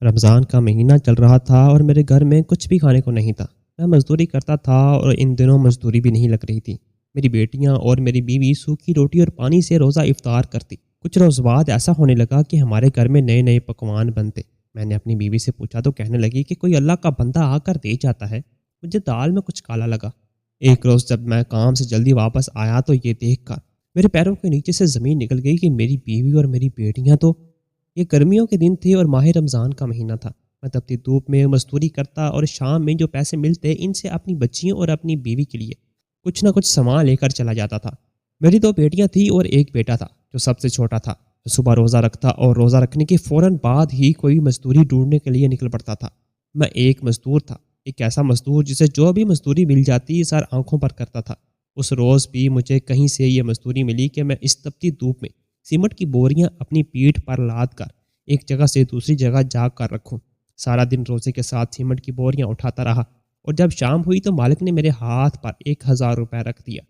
رمضان کا مہینہ چل رہا تھا اور میرے گھر میں کچھ بھی کھانے کو نہیں تھا۔ میں مزدوری کرتا تھا اور ان دنوں مزدوری بھی نہیں لگ رہی تھی۔ میری بیٹیاں اور میری بیوی سوکھی روٹی اور پانی سے روزہ افطار کرتی۔ کچھ روز بعد ایسا ہونے لگا کہ ہمارے گھر میں نئے نئے پکوان بنتے۔ میں نے اپنی بیوی سے پوچھا تو کہنے لگی کہ کوئی اللہ کا بندہ آ کر دے جاتا ہے۔ مجھے دال میں کچھ کالا لگا۔ ایک روز جب میں کام سے جلدی واپس آیا تو یہ دیکھ کر میرے پیروں کے نیچے سے زمین نکل گئی کہ میری بیوی اور میری بیٹیاں تو… یہ گرمیوں کے دن تھے اور ماہ رمضان کا مہینہ تھا۔ میں تپتی دھوپ میں مزدوری کرتا اور شام میں جو پیسے ملتے ان سے اپنی بچیوں اور اپنی بیوی کے لیے کچھ نہ کچھ سامان لے کر چلا جاتا تھا۔ میری 2 بیٹیاں تھیں اور ایک بیٹا تھا جو سب سے چھوٹا تھا۔ صبح روزہ رکھتا اور روزہ رکھنے کے فوراً بعد ہی کوئی مزدوری ڈھونڈنے کے لیے نکل پڑتا تھا۔ میں ایک مزدور تھا، ایک ایسا مزدور جسے جو بھی مزدوری مل جاتی سر آنکھوں پر کرتا تھا۔ اس روز بھی مجھے کہیں سے یہ مزدوری ملی کہ میں اس تپتی دھوپ میں سیمنٹ کی بوریاں اپنی پیٹھ پر لاد کر ایک جگہ سے دوسری جگہ جا کر رکھوں۔ سارا دن روزے کے ساتھ سیمنٹ کی بوریاں اٹھاتا رہا اور جب شام ہوئی تو مالک نے میرے ہاتھ پر 1000 روپے رکھ دیا۔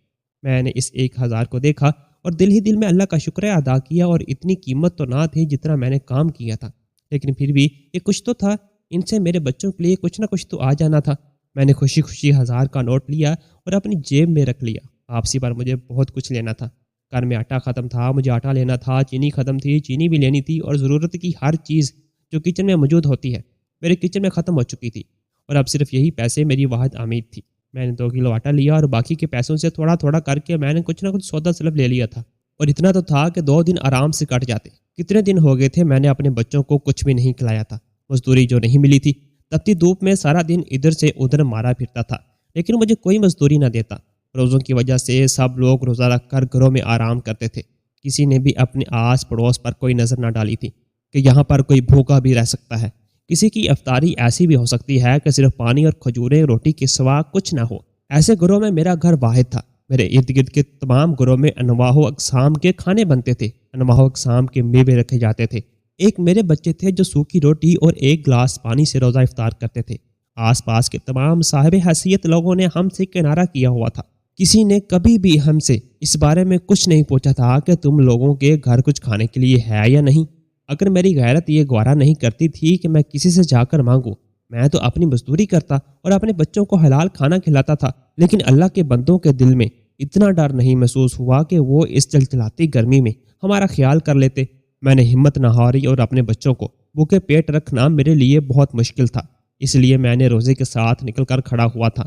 میں نے اس 1000 کو دیکھا اور دل ہی دل میں اللہ کا شکر ادا کیا، اور اتنی قیمت تو نہ تھی جتنا میں نے کام کیا تھا، لیکن پھر بھی یہ کچھ تو تھا، ان سے میرے بچوں کے لیے کچھ نہ کچھ تو آ جانا تھا۔ میں نے خوشی خوشی 1000 کا نوٹ لیا اور اپنی جیب میں رکھ لیا۔ واپسی پر مجھے بہت کچھ لینا تھا۔ گھر میں آٹا ختم تھا، مجھے آٹا لینا تھا، چینی ختم تھی، چینی بھی لینی تھی، اور ضرورت کی ہر چیز جو کچن میں موجود ہوتی ہے میرے کچن میں ختم ہو چکی تھی، اور اب صرف یہی پیسے میری واحد امید تھی۔ میں نے 2 کلو آٹا لیا اور باقی کے پیسوں سے تھوڑا تھوڑا کر کے میں نے کچھ نہ کچھ سودا سلب لے لیا تھا، اور اتنا تو تھا کہ 2 دن آرام سے کٹ جاتے۔ کتنے دن ہو گئے تھے میں نے اپنے بچوں کو کچھ بھی نہیں کھلایا تھا۔ مزدوری جو نہیں ملی تھی، تپتی دھوپ میں سارا دن ادھر سے ادھر مارا پھرتا تھا، لیکن مجھے کوئی مزدوری نہ دیتا۔ روزوں کی وجہ سے سب لوگ روزہ رکھ کر گھروں میں آرام کرتے تھے۔ کسی نے بھی اپنے آس پڑوس پر کوئی نظر نہ ڈالی تھی کہ یہاں پر کوئی بھوکا بھی رہ سکتا ہے۔ کسی کی افطاری ایسی بھی ہو سکتی ہے کہ صرف پانی اور کھجوریں روٹی کے سوا کچھ نہ ہو۔ ایسے گھروں میں میرا گھر واحد تھا۔ میرے ارد گرد کے تمام گھروں میں انواع و اقسام کے کھانے بنتے تھے، انواع و اقسام کے میوے رکھے جاتے تھے۔ ایک میرے بچے تھے جو سوکھی روٹی اور ایک گلاس پانی سے روزہ افطار کرتے تھے۔ آس پاس کے تمام صاحب حیثیت لوگوں نے ہم سے کنارہ کیا ہوا تھا۔ کسی نے کبھی بھی ہم سے اس بارے میں کچھ نہیں پوچھا تھا کہ تم لوگوں کے گھر کچھ کھانے کے لیے ہے یا نہیں۔ اگر میری غیرت یہ گوارا نہیں کرتی تھی کہ میں کسی سے جا کر مانگوں، میں تو اپنی مزدوری کرتا اور اپنے بچوں کو حلال کھانا کھلاتا تھا۔ لیکن اللہ کے بندوں کے دل میں اتنا ڈر نہیں محسوس ہوا کہ وہ اس چلچلاتی گرمی میں ہمارا خیال کر لیتے۔ میں نے ہمت نہ ہاری اور اپنے بچوں کو بھوکے پیٹ رکھنا میرے لیے بہت مشکل تھا، اس لیے میں نے روزے کے ساتھ نکل کر کھڑا ہوا تھا۔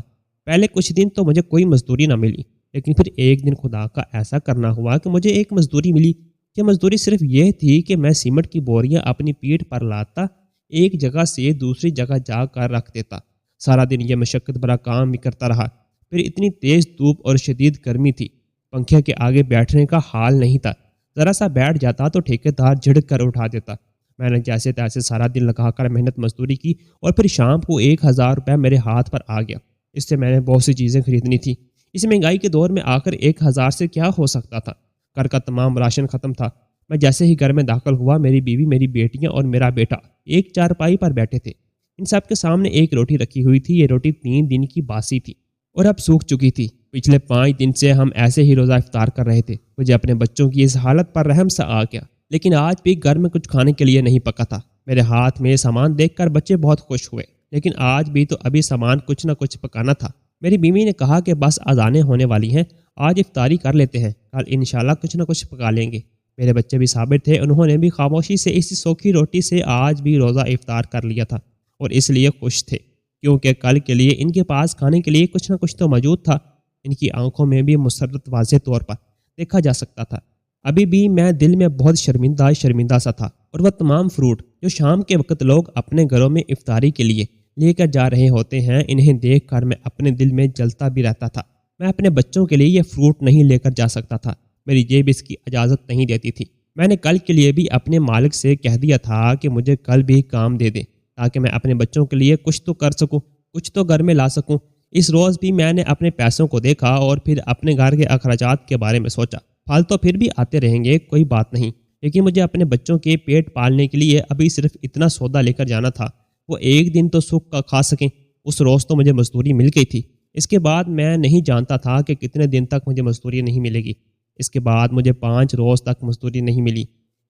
پہلے کچھ دن تو مجھے کوئی مزدوری نہ ملی، لیکن پھر ایک دن خدا کا ایسا کرنا ہوا کہ مجھے ایک مزدوری ملی۔ یہ مزدوری صرف یہ تھی کہ میں سیمنٹ کی بوریاں اپنی پیٹھ پر لاتا، ایک جگہ سے دوسری جگہ جا کر رکھ دیتا۔ سارا دن یہ مشقت بھرا کام بھی کرتا رہا۔ پھر اتنی تیز دھوپ اور شدید گرمی تھی، پنکھے کے آگے بیٹھنے کا حال نہیں تھا۔ ذرا سا بیٹھ جاتا تو ٹھیکیدار جھڑک کر اٹھا دیتا۔ میں نے جیسے تیسے سارا دن لگا کر محنت مزدوری کی، اور پھر شام کو 1000 روپے میرے ہاتھ پر آ گیا۔ اس سے میں نے بہت سی چیزیں خریدنی تھی۔ اس مہنگائی کے دور میں آخر 1000 سے کیا ہو سکتا تھا؟ گھر کا تمام راشن ختم تھا۔ میں جیسے ہی گھر میں داخل ہوا، میری بیوی، میری بیٹیاں اور میرا بیٹا ایک چارپائی پر بیٹھے تھے۔ ان سب کے سامنے ایک روٹی رکھی ہوئی تھی۔ یہ روٹی 3 دن کی باسی تھی اور اب سوکھ چکی تھی۔ پچھلے 5 دن سے ہم ایسے ہی روزہ افطار کر رہے تھے۔ مجھے اپنے بچوں کی اس حالت پر رحم سا آ گیا، لیکن آج بھی گھر میں کچھ کھانے کے لیے نہیں پکا تھا۔ میرے ہاتھ میں سامان دیکھ کر بچے بہت خوش ہوئے، لیکن آج بھی تو ابھی سامان کچھ نہ کچھ پکانا تھا۔ میری بیوی نے کہا کہ بس اذانیں ہونے والی ہیں، آج افطاری کر لیتے ہیں، کل انشاءاللہ کچھ نہ کچھ پکا لیں گے۔ میرے بچے بھی صابر تھے، انہوں نے بھی خاموشی سے اس سوکھی روٹی سے آج بھی روزہ افطار کر لیا تھا، اور اس لیے خوش تھے کیونکہ کل کے لیے ان کے پاس کھانے کے لیے کچھ نہ کچھ تو موجود تھا۔ ان کی آنکھوں میں بھی مسرت واضح طور پر دیکھا جا سکتا تھا۔ ابھی بھی میں دل میں بہت شرمندہ سا تھا، اور وہ تمام فروٹ جو شام کے وقت لوگ اپنے گھروں میں افطاری کے لیے لے کر جا رہے ہوتے ہیں، انہیں دیکھ کر میں اپنے دل میں جلتا بھی رہتا تھا۔ میں اپنے بچوں کے لیے یہ فروٹ نہیں لے کر جا سکتا تھا، میری جیب اس کی اجازت نہیں دیتی تھی۔ میں نے کل کے لیے بھی اپنے مالک سے کہہ دیا تھا کہ مجھے کل بھی کام دے دے، تاکہ میں اپنے بچوں کے لیے کچھ تو کر سکوں، کچھ تو گھر میں لا سکوں۔ اس روز بھی میں نے اپنے پیسوں کو دیکھا اور پھر اپنے گھر کے اخراجات کے بارے میں سوچا۔ پھل تو پھر بھی آتے رہیں گے، کوئی بات نہیں، لیکن مجھے اپنے بچوں کے پیٹ پالنے کے لیے ابھی صرف اتنا سودا لے کر جانا تھا، وہ ایک دن تو سکھ کا کھا سکیں۔ اس روز تو مجھے مزدوری مل گئی تھی، اس کے بعد میں نہیں جانتا تھا کہ کتنے دن تک مجھے مزدوری نہیں ملے گی۔ اس کے بعد مجھے 5 روز تک مزدوری نہیں ملی۔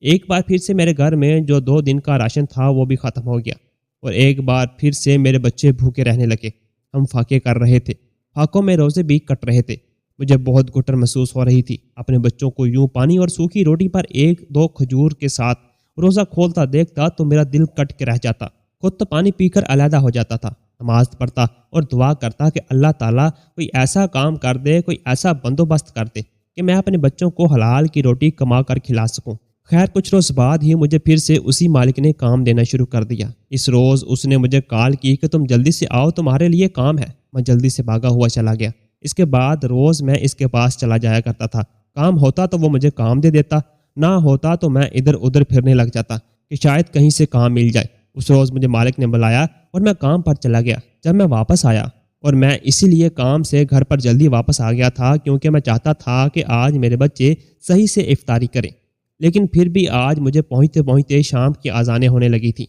ایک بار پھر سے میرے گھر میں جو 2 دن کا راشن تھا وہ بھی ختم ہو گیا۔ اور ایک بار پھر سے میرے بچے بھوکے رہنے لگے۔ ہم فاقے کر رہے تھے، فاقوں میں روزے بھی کٹ رہے تھے۔ مجھے بہت گھٹن محسوس ہو رہی تھی۔ اپنے بچوں کو یوں پانی اور سوکھی روٹی پر ایک دو کھجور کے ساتھ روزہ کھولتا دیکھتا تو میرا دل کٹ کے رہ جاتا۔ خود تو پانی پی کر علیحدہ ہو جاتا تھا، نماز پڑھتا اور دعا کرتا کہ اللہ تعالیٰ کوئی ایسا کام کر دے، کوئی ایسا بندوبست کر دے کہ میں اپنے بچوں کو حلال کی روٹی کما کر کھلا سکوں۔ خیر کچھ روز بعد ہی مجھے پھر سے اسی مالک نے کام دینا شروع کر دیا۔ اس روز اس نے مجھے کال کی کہ تم جلدی سے آؤ، تمہارے لیے کام ہے۔ میں جلدی سے بھاگا ہوا چلا گیا۔ اس کے بعد روز میں اس کے پاس چلا جایا کرتا تھا۔ کام ہوتا تو وہ مجھے کام دے دیتا، نہ ہوتا تو میں ادھر ادھر پھرنے لگ جاتا کہ شاید کہیں سے کام مل جائے۔ اس روز مجھے مالک نے بلایا اور میں کام پر چلا گیا۔ جب میں واپس آیا، اور میں اسی لیے کام سے گھر پر جلدی واپس آ گیا تھا کیونکہ میں چاہتا تھا کہ آج میرے بچے صحیح سے افطاری کریں، لیکن پھر بھی آج مجھے پہنچتے پہنچتے شام کی اذانیں ہونے لگی تھی۔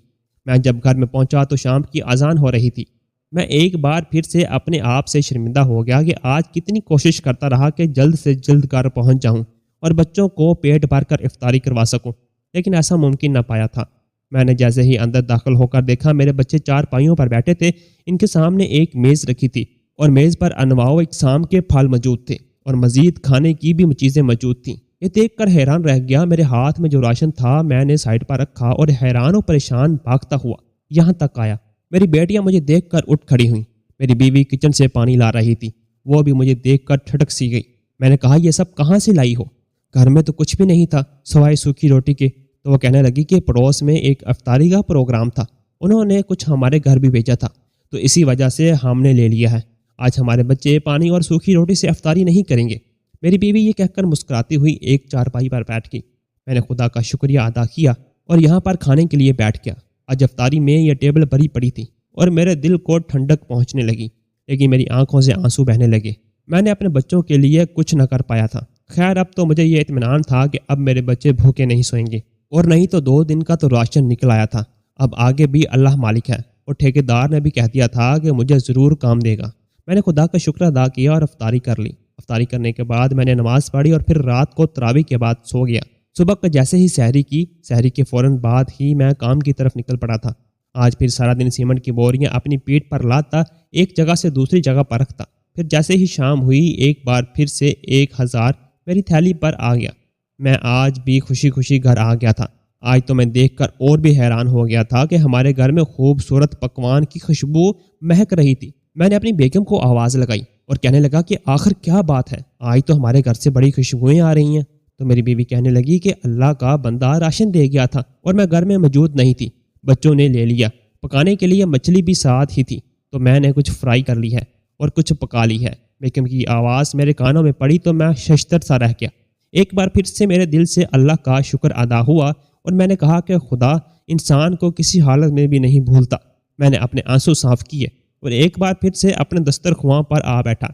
میں جب گھر میں پہنچا تو شام کی اذان ہو رہی تھی۔ میں ایک بار پھر سے اپنے آپ سے شرمندہ ہو گیا کہ آج کتنی کوشش کرتا رہا کہ جلد سے جلد گھر پہنچ جاؤں اور بچوں کو پیٹ بھر کر افطاری کروا سکوں، لیکن ایسا ممکن نہ پایا تھا۔ میں نے جیسے ہی اندر داخل ہو کر دیکھا، میرے بچے چار پائیوں پر بیٹھے تھے۔ ان کے سامنے ایک میز رکھی تھی اور میز پر انواع و اقسام کے پھل موجود تھے اور مزید کھانے کی بھی چیزیں موجود تھیں۔ یہ دیکھ کر حیران رہ گیا۔ میرے ہاتھ میں جو راشن تھا میں نے سائڈ پر رکھا اور حیران و پریشان بھاگتا ہوا یہاں تک آیا۔ میری بیٹیاں مجھے دیکھ کر اٹھ کھڑی ہوئیں۔ میری بیوی کچن سے پانی لا رہی تھی، وہ بھی مجھے دیکھ کر ٹھٹک سی گئی۔ میں نے کہا یہ سب کہاں سے لائی ہو؟ گھر میں تو کچھ بھی نہیں تھا سوائے سوکھی روٹی کے۔ تو وہ کہنے لگی کہ پڑوس میں ایک افطاری کا پروگرام تھا، انہوں نے کچھ ہمارے گھر بھی بھیجا تھا تو اسی وجہ سے ہم نے لے لیا ہے۔ آج ہمارے بچے پانی اور سوکھی روٹی سے افطاری نہیں کریں گے۔ میری بیوی یہ کہہ کر مسکراتی ہوئی ایک چارپائی پر بیٹھ گئی۔ میں نے خدا کا شکریہ ادا کیا اور یہاں پر کھانے کے لیے بیٹھ گیا۔ آج افطاری میں یہ ٹیبل بھری پڑی تھی اور میرے دل کو ٹھنڈک پہنچنے لگی، لیکن میری آنکھوں سے آنسو بہنے لگے۔ میں نے اپنے بچوں کے لیے کچھ نہ کر پایا تھا۔ خیر اب تو مجھے یہ اطمینان تھا کہ اب میرے بچے بھوکے نہیں سوئیں گے، اور نہیں تو 2 دن کا تو راشن نکل آیا تھا۔ اب آگے بھی اللہ مالک ہے، اور ٹھیکیدار نے بھی کہہ دیا تھا کہ مجھے ضرور کام دے گا۔ میں نے خدا کا شکر ادا کیا اور افطاری کر لی۔ افطاری کرنے کے بعد میں نے نماز پڑھی اور پھر رات کو تراویح کے بعد سو گیا۔ صبح کو جیسے ہی سحری کے فوراً بعد ہی میں کام کی طرف نکل پڑا تھا۔ آج پھر سارا دن سیمنٹ کی بوریاں اپنی پیٹھ پر لاتا، ایک جگہ سے دوسری جگہ پر رکھتا۔ پھر جیسے ہی شام ہوئی ایک بار پھر سے 1000 میری تھیلی پر آ گیا۔ میں آج بھی خوشی خوشی گھر آ گیا تھا۔ آج تو میں دیکھ کر اور بھی حیران ہو گیا تھا کہ ہمارے گھر میں خوبصورت پکوان کی خوشبو مہک رہی تھی۔ میں نے اپنی بیگم کو آواز لگائی اور کہنے لگا کہ آخر کیا بات ہے، آج تو ہمارے گھر سے بڑی خوشبوئیں آ رہی ہیں۔ تو میری بیوی کہنے لگی کہ اللہ کا بندہ راشن دے گیا تھا اور میں گھر میں موجود نہیں تھی، بچوں نے لے لیا۔ پکانے کے لیے مچھلی بھی ساتھ ہی تھی، تو میں نے کچھ فرائی کر لی ہے اور کچھ پکا لی ہے۔ بیگم کی آواز میرے کانوں میں پڑی تو میں ششدر سا رہ گیا۔ ایک بار پھر سے میرے دل سے اللہ کا شکر ادا ہوا اور میں نے کہا کہ خدا انسان کو کسی حالت میں بھی نہیں بھولتا۔ میں نے اپنے آنسو صاف کیے اور ایک بار پھر سے اپنے دسترخواں پر آ بیٹھا۔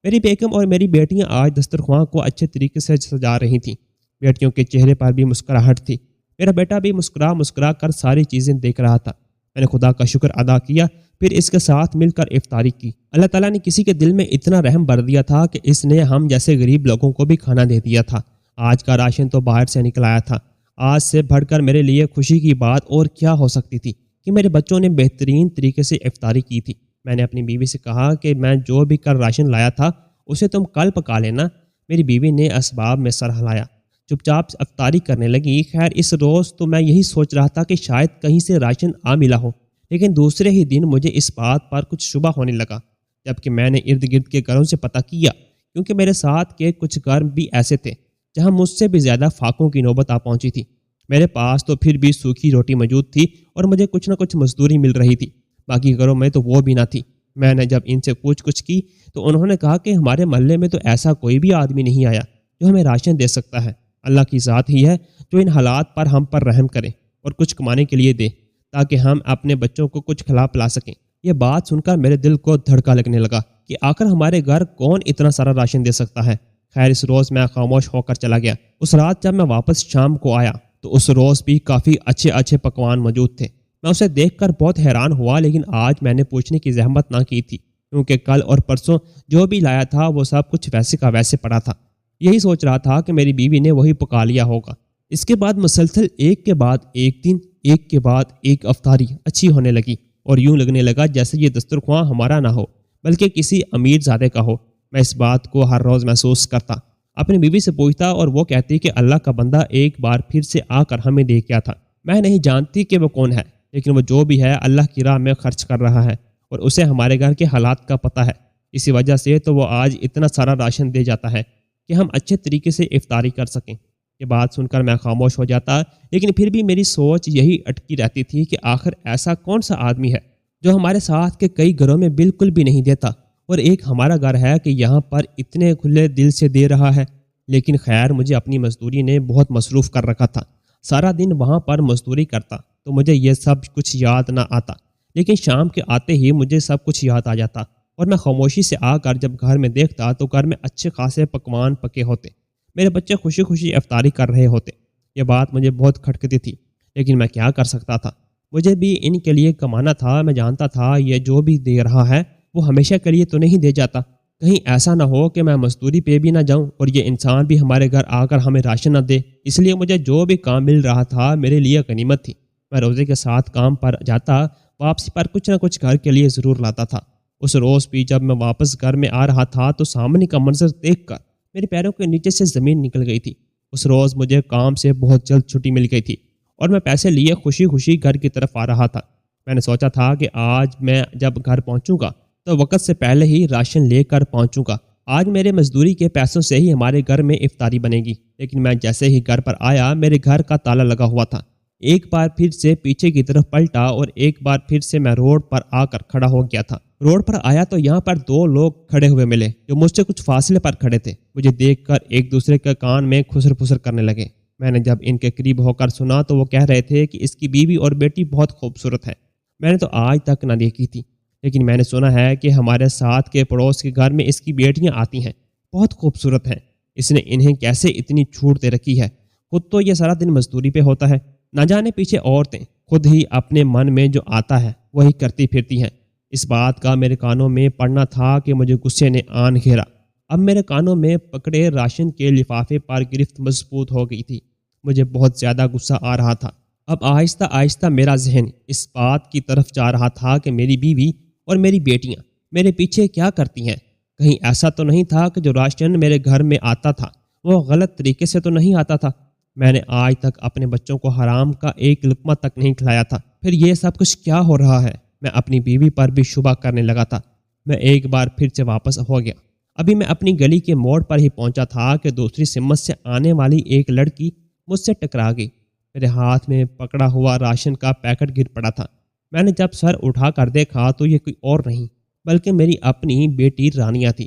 میری بیگم اور میری بیٹیاں آج دسترخواں کو اچھے طریقے سے سجا رہی تھیں۔ بیٹیوں کے چہرے پر بھی مسکراہٹ تھی۔ میرا بیٹا بھی مسکرا کر ساری چیزیں دیکھ رہا تھا۔ میں نے خدا کا شکر ادا کیا، پھر اس کے ساتھ مل کر افطاری کی۔ اللہ تعالیٰ نے کسی کے دل میں اتنا رحم بھر دیا تھا کہ اس نے ہم جیسے غریب لوگوں کو بھی کھانا دے دیا تھا۔ آج کا راشن تو باہر سے نکل آیا تھا۔ آج سے بڑھ کر میرے لیے خوشی کی بات اور کیا ہو سکتی تھی کہ میرے بچوں نے بہترین طریقے سے افطاری کی تھی۔ میں نے اپنی بیوی سے کہا کہ میں جو بھی کل راشن لایا تھا اسے تم کل پکا لینا۔ میری بیوی نے اسباب میں سر ہلایا، چپ چاپ افطاری کرنے لگی۔ خیر اس روز تو میں یہی سوچ رہا تھا کہ شاید کہیں سے راشن آ ملا ہو، لیکن دوسرے ہی دن مجھے اس بات پر کچھ شبہ ہونے لگا، جبکہ میں نے ارد گرد کے گھروں سے پتہ کیا، کیونکہ میرے ساتھ کے کچھ گھر بھی ایسے تھے جہاں مجھ سے بھی زیادہ فاقوں کی نوبت آ پہنچی تھی۔ میرے پاس تو پھر بھی سوکھی روٹی موجود تھی اور مجھے کچھ نہ کچھ مزدوری مل رہی تھی، باقی گھروں میں تو وہ بھی نہ تھی۔ میں نے جب ان سے پوچھ گچھ کی تو انہوں نے کہا کہ ہمارے محلے میں تو ایسا کوئی بھی آدمی نہیں آیا جو ہمیں راشن دے سکتا ہے۔ اللہ کی ذات ہی ہے جو ان حالات پر ہم پر رحم کرے اور کچھ کمانے کے لیے دے تاکہ ہم اپنے بچوں کو کچھ کھلا پلا سکیں۔ یہ بات سن کر میرے دل کو دھڑکا لگنے لگا کہ آخر ہمارے گھر کون اتنا سارا راشن دے سکتا ہے۔ خیر اس روز میں خاموش ہو کر چلا گیا۔ اس رات جب میں واپس شام کو آیا تو اس روز بھی کافی اچھے پکوان موجود تھے۔ میں اسے دیکھ کر بہت حیران ہوا، لیکن آج میں نے پوچھنے کی زحمت نہ کی تھی کیونکہ کل اور پرسوں جو بھی لایا تھا وہ سب کچھ ویسے کا ویسے پڑا تھا۔ یہی سوچ رہا تھا کہ میری بیوی نے وہی پکا لیا ہوگا۔ اس کے بعد مسلسل ایک کے بعد ایک دن، ایک کے بعد ایک افطاری اچھی ہونے لگی۔ اور یوں لگنے لگا جیسے یہ دسترخواں ہمارا نہ ہو بلکہ کسی امیر زادے کا ہو۔ میں اس بات کو ہر روز محسوس کرتا، اپنی بیوی سے پوچھتا اور وہ کہتی کہ اللہ کا بندہ ایک بار پھر سے آ کر ہمیں دے گیا تھا۔ میں نہیں جانتی کہ وہ کون ہے، لیکن وہ جو بھی ہے اللہ کی راہ میں خرچ کر رہا ہے اور اسے ہمارے گھر کے حالات کا پتہ ہے۔ اسی وجہ سے تو وہ آج اتنا سارا راشن دے جاتا ہے کہ ہم اچھے طریقے سے افطاری کر سکیں۔ یہ بات سن کر میں خاموش ہو جاتا، لیکن پھر بھی میری سوچ یہی اٹکی رہتی تھی کہ آخر ایسا کون سا آدمی ہے جو ہمارے ساتھ کے کئی گھروں میں بالکل بھی نہیں دیتا، اور ایک ہمارا گھر ہے کہ یہاں پر اتنے کھلے دل سے دے رہا ہے۔ لیکن خیر، مجھے اپنی مزدوری نے بہت مصروف کر رکھا تھا۔ سارا دن وہاں پر مزدوری کرتا تو مجھے یہ سب کچھ یاد نہ آتا، لیکن شام کے آتے ہی مجھے سب کچھ یاد آ جاتا، اور میں خاموشی سے آ کر جب گھر میں دیکھتا تو گھر میں اچھے خاصے پکوان پکے ہوتے، میرے بچے خوشی خوشی افطاری کر رہے ہوتے۔ یہ بات مجھے بہت کھٹکتی تھی، لیکن میں کیا کر سکتا تھا؟ مجھے بھی ان کے لیے کمانا تھا۔ میں جانتا تھا یہ جو بھی دے رہا ہے وہ ہمیشہ کے لیے تو نہیں دے جاتا، کہیں ایسا نہ ہو کہ میں مزدوری پہ بھی نہ جاؤں اور یہ انسان بھی ہمارے گھر آ کر ہمیں راشن نہ دے۔ اس لیے مجھے جو بھی کام مل رہا تھا میرے لیے غنیمت تھی۔ میں روزے کے ساتھ کام پر جاتا، واپسی پر کچھ نہ کچھ گھر کے لیے ضرور لاتا تھا۔ اس روز بھی جب میں واپس گھر میں آ رہا تھا تو سامنے کا منظر دیکھ کر میرے پیروں کے نیچے سے زمین نکل گئی تھی۔ اس روز مجھے کام سے بہت جلد چھٹی مل گئی تھی اور میں پیسے لیے خوشی خوشی گھر کی طرف آ رہا تھا۔ میں نے سوچا تھا کہ آج میں جب گھر پہنچوں گا تو وقت سے پہلے ہی راشن لے کر پہنچوں گا۔ آج میرے مزدوری کے پیسوں سے ہی ہمارے گھر میں افطاری بنے گی۔ لیکن میں جیسے ہی گھر پر آیا میرے گھر کا تالا لگا ہوا تھا۔ ایک بار پھر سے پیچھے کی طرف پلٹا اور ایک بار پھر سے میں روڈ پر آ کر کھڑا ہو گیا تھا۔ روڈ پر آیا تو یہاں پر دو لوگ کھڑے ہوئے ملے جو مجھ سے کچھ فاصلے پر کھڑے تھے۔ مجھے دیکھ کر ایک دوسرے کے کان میں خسر پھسر کرنے لگے۔ میں نے جب ان کے قریب ہو کر سنا تو وہ کہہ رہے تھے کہ اس کی بیوی اور بیٹی بہت خوبصورت ہے۔ میں نے تو آج تک نہ دیکھی تھی، لیکن میں نے سنا ہے کہ ہمارے ساتھ کے پڑوس کے گھر میں اس کی بیٹیاں آتی ہیں، بہت خوبصورت ہیں۔ اس نے انہیں کیسے اتنی چھوٹ دے رکھی ہے؟ خود تو یہ سارا دن مزدوری پہ ہوتا ہے، نہ جانے پیچھے عورتیں خود ہی اپنے من میں جو آتا ہے وہی کرتی پھرتی ہیں۔ اس بات کا میرے کانوں میں پڑنا تھا کہ مجھے غصے نے آن گھیرا۔ اب میرے کانوں میں پکڑے راشن کے لفافے پر گرفت مضبوط ہو گئی تھی۔ مجھے بہت زیادہ غصہ آ رہا تھا۔ اب آہستہ آہستہ میرا ذہن اس بات کی طرف جا رہا تھا کہ میری بیوی اور میری بیٹیاں میرے پیچھے کیا کرتی ہیں؟ کہیں ایسا تو نہیں تھا کہ جو راشن میرے گھر میں آتا تھا وہ غلط طریقے سے تو نہیں آتا تھا؟ میں نے آج تک اپنے بچوں کو حرام کا ایک لقمہ تک نہیں کھلایا تھا، پھر یہ سب کچھ کیا ہو رہا ہے؟ میں اپنی بیوی پر بھی شبہ کرنے لگا تھا۔ میں ایک بار پھر سے واپس ہو گیا۔ ابھی میں اپنی گلی کے موڑ پر ہی پہنچا تھا کہ دوسری سمت سے آنے والی ایک لڑکی مجھ سے ٹکرا گئی۔ میرے ہاتھ میں پکڑا ہوا راشن کا پیکٹ گر پڑا تھا۔ میں نے جب سر اٹھا کر دیکھا تو یہ کوئی اور نہیں بلکہ میری اپنی بیٹی رانیہ تھی۔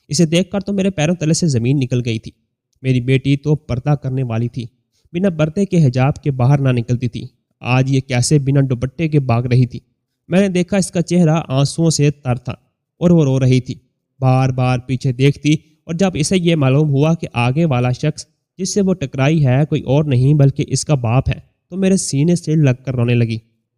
اسے دیکھ کر تو میرے پیروں تلے سے زمین نکل گئی تھی۔ میری بیٹی تو پردہ کرنے والی تھی، بنا پردے کے حجاب کے باہر نہ نکلتی تھی۔ آج یہ کیسے بنا دوپٹے کے بھاگ رہی تھی؟ میں نے دیکھا اس کا چہرہ آنسوؤں سے تر تھا اور وہ رو رہی تھی، بار بار پیچھے دیکھتی، اور جب اسے یہ معلوم ہوا کہ آگے والا شخص جس سے وہ ٹکرائی ہے کوئی اور نہیں بلکہ اس کا باپ ہے تو میرے سینے سے لگ کر رونے لگی۔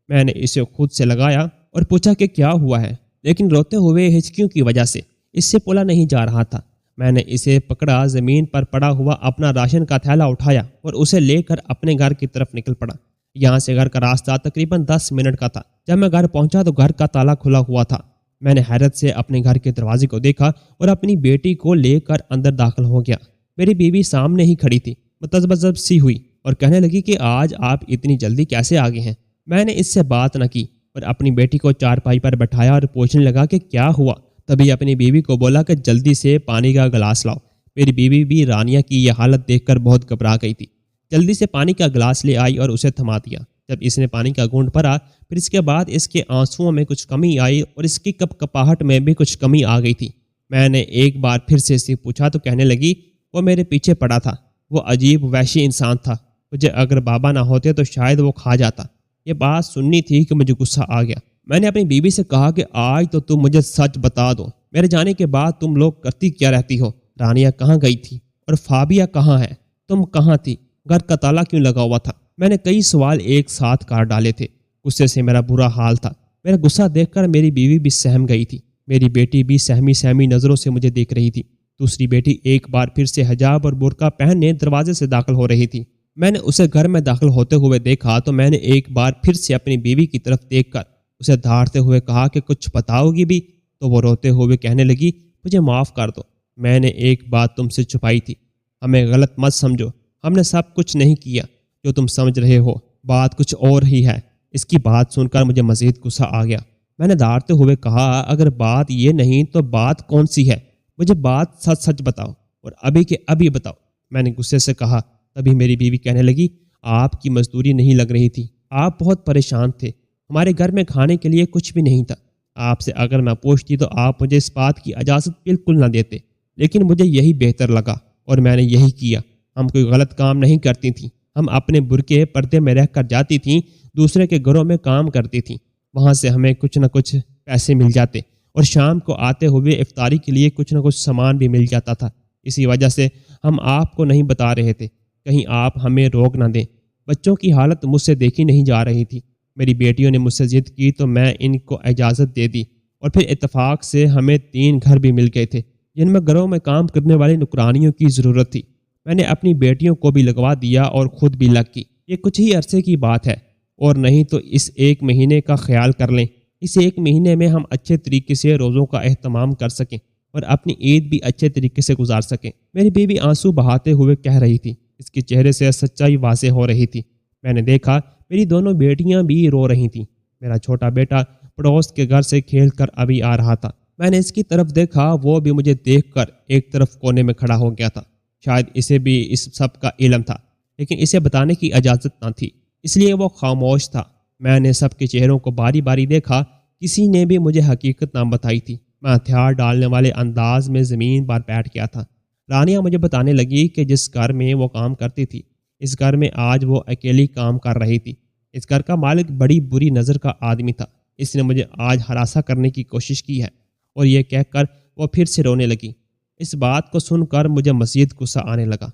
میں نے اسے خود سے لگایا اور پوچھا کہ کیا ہوا ہے، لیکن روتے ہوئے ہچکیوں کی وجہ سے اس سے بولا نہیں جا رہا تھا۔ میں نے اسے پکڑا، زمین پر پڑا ہوا اپنا راشن کا تھیلا اٹھایا اور اسے لے کر اپنے گھر کی طرف نکل پڑا۔ یہاں سے گھر کا راستہ تقریباً 10 منٹ کا تھا۔ جب میں گھر پہنچا تو گھر کا تالا کھلا ہوا تھا۔ میں نے حیرت سے اپنے گھر کے دروازے کو دیکھا اور اپنی بیٹی کو لے کر اندر داخل ہو گیا۔ میری بیوی سامنے ہی کھڑی تھی، متذبذب سی ہوئی اور کہنے لگی کہ آج آپ اتنی جلدی کیسے آ گئے ہیں؟ میں نے اس سے بات نہ کی اور اپنی بیٹی کو چارپائی پر بٹھایا اور پوچھنے لگا کہ کیا ہوا؟ تبھی اپنی بیوی کو بولا کہ جلدی سے پانی کا گلاس لاؤ۔ میری بیوی بھی رانیہ کی یہ حالت دیکھ کر بہت گھبرا گئی تھی۔ جلدی سے پانی کا گلاس لے آئی اور اسے تھما دیا۔ جب اس نے پانی کا گھونٹ بھرا پھر اس کے بعد اس کے آنسوؤں میں کچھ کمی آئی اور اس کی کپ کپاہٹ میں بھی کچھ کمی آ گئی تھی۔ میں نے ایک بار پھر سے اسے پوچھا تو کہنے لگی وہ میرے پیچھے پڑا تھا، وہ عجیب وحشی انسان تھا، مجھے اگر بابا نہ ہوتے تو شاید وہ کھا جاتا۔ یہ بات سننی تھی کہ مجھے غصہ آ گیا۔ میں نے اپنی بیوی سے کہا کہ آج تو تم مجھے سچ بتا دو، میرے جانے کے بعد تم لوگ کرتی کیا رہتی ہو؟ رانیہ کہاں گئی تھی اور فابیا کہاں ہے؟ تم کہاں تھی؟ گھر کا تالا کیوں لگا ہوا تھا؟ میں نے کئی سوال ایک ساتھ کر ڈالے تھے۔ غصے سے میرا برا حال تھا۔ میرا غصہ دیکھ کر میری بیوی بھی سہم گئی تھی۔ میری بیٹی بھی سہمی سہمی نظروں سے مجھے دیکھ رہی تھی۔ دوسری بیٹی ایک بار پھر سے حجاب اور برقع پہننے دروازے سے داخل ہو رہی تھی۔ میں نے اسے گھر میں داخل ہوتے ہوئے دیکھا تو میں نے ایک بار پھر سے اپنی بیوی کی طرف دیکھ کر اسے دھاڑتے ہوئے کہا کہ کچھ بتاؤ گی بھی؟ تو وہ روتے ہوئے کہنے لگی مجھے معاف کر دو، میں نے ایک بات تم سے چھپائی تھی، ہمیں غلط مت سمجھو، ہم نے سب کچھ نہیں کیا جو تم سمجھ رہے ہو، بات کچھ اور ہی ہے۔ اس کی بات سن کر مجھے مزید غصہ آ گیا۔ میں نے دھاڑتے ہوئے کہا اگر بات یہ نہیں تو بات کون سی ہے؟ مجھے بات سچ سچ بتاؤ اور ابھی کے ابھی بتاؤ، میں نے غصے سے کہا۔ تبھی میری بیوی کہنے لگی آپ کی مزدوری نہیں لگ رہی تھی، آپ بہت پریشان تھے، ہمارے گھر میں کھانے کے لیے کچھ بھی نہیں تھا، آپ سے اگر میں پوچھتی تو آپ مجھے اس بات کی اجازت بالکل نہ دیتے، لیکن مجھے یہی بہتر لگا اور میں نے یہی کیا۔ ہم کوئی غلط کام نہیں کرتی تھیں، ہم اپنے برقع پردے میں رہ کر جاتی تھیں، دوسرے کے گھروں میں کام کرتی تھیں، وہاں سے ہمیں کچھ نہ کچھ پیسے مل جاتے اور شام کو آتے ہوئے افطاری کے لیے کچھ نہ کچھ سامان بھی مل جاتا تھا۔ اسی وجہ سے ہم آپ کو نہیں بتا رہے تھے، کہیں آپ ہمیں روک نہ دیں۔ بچوں کی حالت مجھ سے دیکھی نہیں جا رہی تھی، میری بیٹیوں نے مجھ سے ضد کی تو میں ان کو اجازت دے دی، اور پھر اتفاق سے ہمیں 3 گھر بھی مل گئے تھے جن میں گھروں میں کام کرنے والی نوکرانیوں کی ضرورت تھی۔ میں نے اپنی بیٹیوں کو بھی لگوا دیا اور خود بھی لگ کی۔ یہ کچھ ہی عرصے کی بات ہے، اور نہیں تو اس 1 مہینے کا خیال کر لیں، اس 1 مہینے میں ہم اچھے طریقے سے روزوں کا اہتمام کر سکیں اور اپنی عید بھی اچھے طریقے سے گزار سکیں۔ میری بیوی آنسو بہاتے ہوئے کہہ رہی تھی، اس کے چہرے سے سچائی واضح ہو رہی تھی۔ میں نے دیکھا میری دونوں بیٹیاں بھی رو رہی تھیں۔ میرا چھوٹا بیٹا پڑوس کے گھر سے کھیل کر ابھی آ رہا تھا، میں نے اس کی طرف دیکھا، وہ بھی مجھے دیکھ کر ایک طرف کونے میں کھڑا ہو گیا تھا۔ شاید اسے بھی اس سب کا علم تھا، لیکن اسے بتانے کی اجازت نہ تھی، اس لیے وہ خاموش تھا۔ میں نے سب کے چہروں کو باری باری دیکھا، کسی نے بھی مجھے حقیقت نہ بتائی تھی۔ میں ہتھیار ڈالنے والے انداز میں زمین پر بیٹھ گیا تھا۔ رانیہ مجھے بتانے لگی کہ جس گھر میں وہ کام کرتی تھی، اس گھر میں آج وہ اکیلی کام کر رہی تھی۔ اس گھر کا مالک بڑی بری نظر کا آدمی تھا، اس نے مجھے آج ہراساں کرنے کی کوشش کی ہے، اور یہ کہہ کر وہ پھر سے رونے لگی۔ اس بات کو سن کر مجھے مزید غصہ آنے لگا۔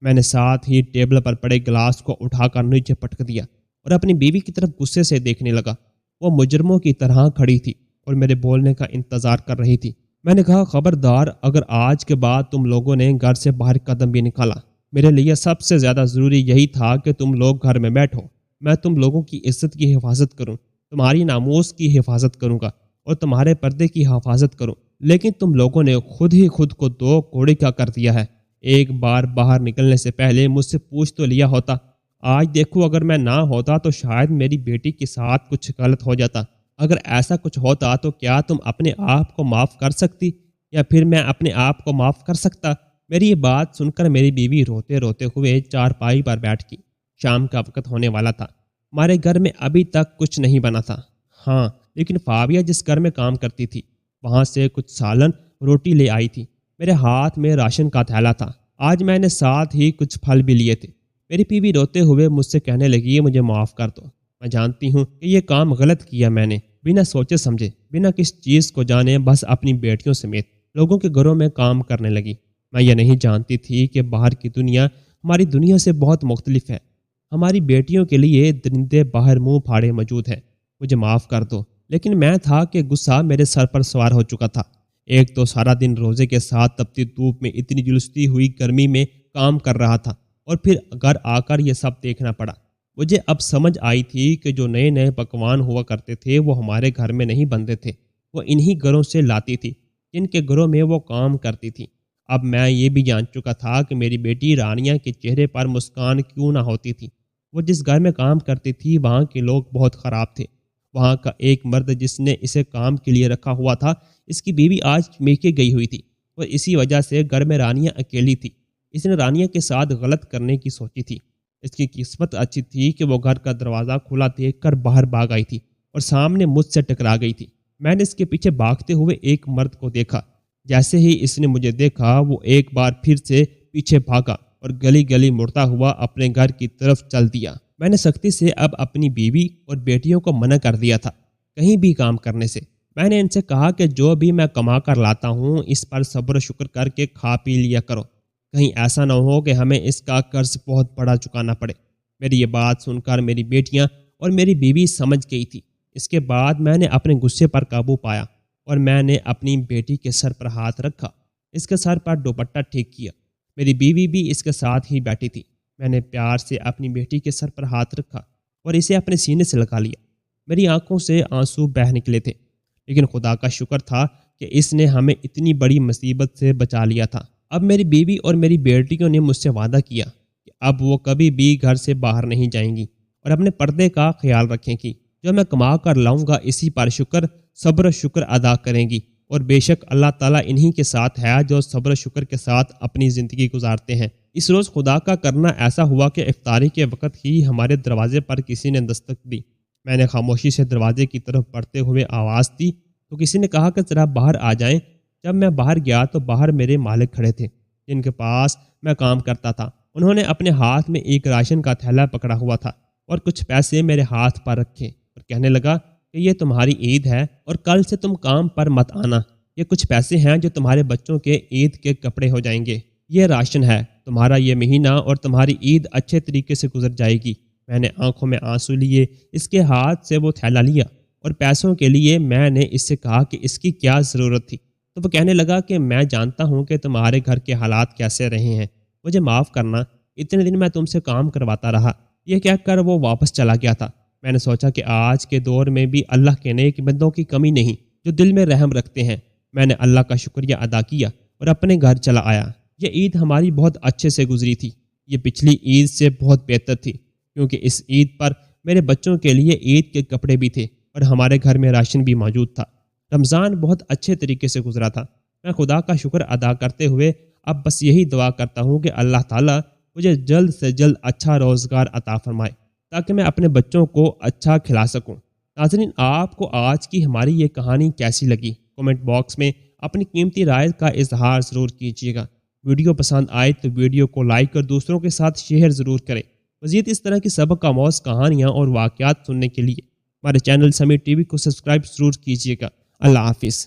میں نے ساتھ ہی ٹیبل پر پڑے گلاس کو اٹھا کر نیچے پٹک دیا اور اپنی بیوی کی طرف غصے سے دیکھنے لگا۔ وہ مجرموں کی طرح کھڑی تھی اور میرے بولنے کا انتظار کر رہی تھی۔ میں نے کہا خبردار، اگر آج کے بعد تم لوگوں نے گھر سے باہر قدم بھی نکالا، میرے لیے سب سے زیادہ ضروری یہی تھا کہ تم لوگ گھر میں بیٹھو، میں تم لوگوں کی عزت کی حفاظت کروں، تمہاری ناموس کی حفاظت کروں گا اور تمہارے پردے کی حفاظت کروں، لیکن تم لوگوں نے خود ہی خود کو 2 کوڑے کا کر دیا ہے۔ ایک بار باہر نکلنے سے پہلے مجھ سے پوچھ تو لیا ہوتا۔ آج دیکھو اگر میں نہ ہوتا تو شاید میری بیٹی کے ساتھ کچھ غلط ہو جاتا۔ اگر ایسا کچھ ہوتا تو کیا تم اپنے آپ کو معاف کر سکتی، یا پھر میں اپنے آپ کو معاف کر سکتا؟ میری یہ بات سن کر میری بیوی روتے روتے ہوئے چارپائی پر بیٹھ گئی۔ شام کا وقت ہونے والا تھا، ہمارے گھر میں ابھی تک کچھ نہیں بنا تھا۔ ہاں، لیکن فاویہ جس گھر میں کام کرتی تھی وہاں سے کچھ سالن روٹی لے آئی تھی۔ میرے ہاتھ میں راشن کا تھیلا تھا، آج میں نے ساتھ ہی کچھ پھل بھی لیے تھے۔ میری بیوی روتے ہوئے مجھ سے کہنے لگی مجھے معاف کر دو، میں جانتی ہوں کہ یہ کام غلط کیا میں نے، بنا سوچے سمجھے، بنا کس چیز کو جانے، بس اپنی بیٹیوں سمیت لوگوں کے گھروں میں کام کرنے لگی۔ میں یہ نہیں جانتی تھی کہ باہر کی دنیا ہماری دنیا سے بہت مختلف ہے، ہماری بیٹیوں کے لیے درندے باہر منہ پھاڑے موجود ہیں، مجھے معاف کر دو۔ لیکن میں تھا کہ غصہ میرے سر پر سوار ہو چکا تھا۔ ایک تو سارا دن روزے کے ساتھ تپتی دھوپ میں اتنی جلستی ہوئی گرمی میں کام کر رہا تھا، اور پھر گھر آ کر یہ سب دیکھنا پڑا۔ مجھے اب سمجھ آئی تھی کہ جو نئے نئے پکوان ہوا کرتے تھے وہ ہمارے گھر میں نہیں بنتے تھے، وہ انہی گھروں سے لاتی تھی جن کے گھروں میں وہ کام کرتی تھی۔ اب میں یہ بھی جان چکا تھا کہ میری بیٹی رانیہ کے چہرے پر مسکان کیوں نہ ہوتی تھی۔ وہ جس گھر میں کام کرتی تھی وہاں کے لوگ بہت خراب تھے۔ وہاں کا ایک مرد جس نے اسے کام کے لیے رکھا ہوا تھا، اس کی بیوی آج میکے گئی ہوئی تھی، اور اسی وجہ سے گھر میں رانیہ اکیلی تھی۔ اس نے رانیہ کے ساتھ غلط کرنے کی سوچی تھی۔ اس کی قسمت اچھی تھی کہ وہ گھر کا دروازہ کھلا دیکھ کر باہر بھاگ آئی تھی اور سامنے مجھ سے ٹکرا گئی تھی۔ میں نے اس کے پیچھے بھاگتے ہوئے ایک مرد کو دیکھا۔ جیسے ہی اس نے مجھے دیکھا وہ ایک بار پھر سے پیچھے بھاگا اور گلی گلی مڑتا ہوا اپنے گھر کی طرف چل دیا۔ میں نے سختی سے اب اپنی بیوی اور بیٹیوں کو منع کر دیا تھا کہیں بھی کام کرنے سے۔ میں نے ان سے کہا کہ جو بھی میں کما کر لاتا ہوں اس پر صبر و شکر کر کے کھا پی لیا کرو، کہیں ایسا نہ ہو کہ ہمیں اس کا قرض بہت بڑا چکانا پڑے۔ میری یہ بات سن کر میری بیٹیاں اور میری بیوی سمجھ گئی تھی۔ اس کے بعد میں نے اپنے غصے پر قابو پایا اور میں نے اپنی بیٹی کے سر پر ہاتھ رکھا، اس کے سر پر دوپٹہ ٹھیک کیا۔ میری بیوی بھی اس کے ساتھ ہی بیٹھی تھی۔ میں نے پیار سے اپنی بیٹی کے سر پر ہاتھ رکھا اور اسے اپنے سینے سے لگا لیا۔ میری آنکھوں سے آنسو بہہ نکلے تھے، لیکن خدا کا شکر تھا کہ اس نے ہمیں اتنی بڑی مصیبت سے بچا لیا تھا۔ اب میری بیوی اور میری بیٹیوں نے مجھ سے وعدہ کیا کہ اب وہ کبھی بھی گھر سے باہر نہیں جائیں گی اور اپنے پردے کا خیال رکھیں گی۔ جو میں کما کر لاؤں گا اسی پر صبر و شکر ادا کریں گی، اور بے شک اللہ تعالیٰ انہی کے ساتھ ہے جو صبر و شکر کے ساتھ اپنی زندگی گزارتے ہیں۔ اس روز خدا کا کرنا ایسا ہوا کہ افطاری کے وقت ہی ہمارے دروازے پر کسی نے دستک دی۔ میں نے خاموشی سے دروازے کی طرف بڑھتے ہوئے آواز دی تو کسی نے کہا کہ ذرا باہر آ جائیں۔ جب میں باہر گیا تو باہر میرے مالک کھڑے تھے جن کے پاس میں کام کرتا تھا۔ انہوں نے اپنے ہاتھ میں ایک راشن کا تھیلا پکڑا ہوا تھا اور کچھ پیسے میرے ہاتھ پر رکھے اور کہنے لگا کہ یہ تمہاری عید ہے اور کل سے تم کام پر مت آنا۔ یہ کچھ پیسے ہیں جو تمہارے بچوں کے عید کے کپڑے ہو جائیں گے۔ یہ راشن ہے، تمہارا یہ مہینہ اور تمہاری عید اچھے طریقے سے گزر جائے گی۔ میں نے آنکھوں میں آنسو لیے اس کے ہاتھ سے وہ تھیلا لیا اور پیسوں کے لیے میں نے اس سے کہا کہ اس کی کیا ضرورت تھی، تو وہ کہنے لگا کہ میں جانتا ہوں کہ تمہارے گھر کے حالات کیسے رہے ہیں، مجھے معاف کرنا، اتنے دن میں تم سے کام کرواتا رہا۔ یہ کہہ کر وہ واپس چلا گیا تھا۔ میں نے سوچا کہ آج کے دور میں بھی اللہ کے نیک بندوں کی کمی نہیں جو دل میں رحم رکھتے ہیں۔ میں نے اللہ کا شکریہ ادا کیا اور اپنے گھر چلا آیا۔ یہ عید ہماری بہت اچھے سے گزری تھی۔ یہ پچھلی عید سے بہت بہتر تھی کیونکہ اس عید پر میرے بچوں کے لیے عید کے کپڑے بھی تھے اور ہمارے گھر میں راشن بھی موجود تھا۔ رمضان بہت اچھے طریقے سے گزرا تھا۔ میں خدا کا شکر ادا کرتے ہوئے اب بس یہی دعا کرتا ہوں کہ اللہ تعالیٰ مجھے جلد سے جلد اچھا روزگار عطا فرمائے تاکہ میں اپنے بچوں کو اچھا کھلا سکوں۔ ناظرین، آپ کو آج کی ہماری یہ کہانی کیسی لگی؟ کومنٹ باکس میں اپنی قیمتی رائے کا اظہار ضرور کیجیے گا۔ ویڈیو پسند آئے تو ویڈیو کو لائک اور دوسروں کے ساتھ شیئر ضرور کریں۔ مزید اس طرح کی سبق آموز کہانیاں اور واقعات سننے کے لیے ہمارے چینل سمیع ٹی وی کو سبسکرائب ضرور کیجیے گا۔ اللہ حافظ۔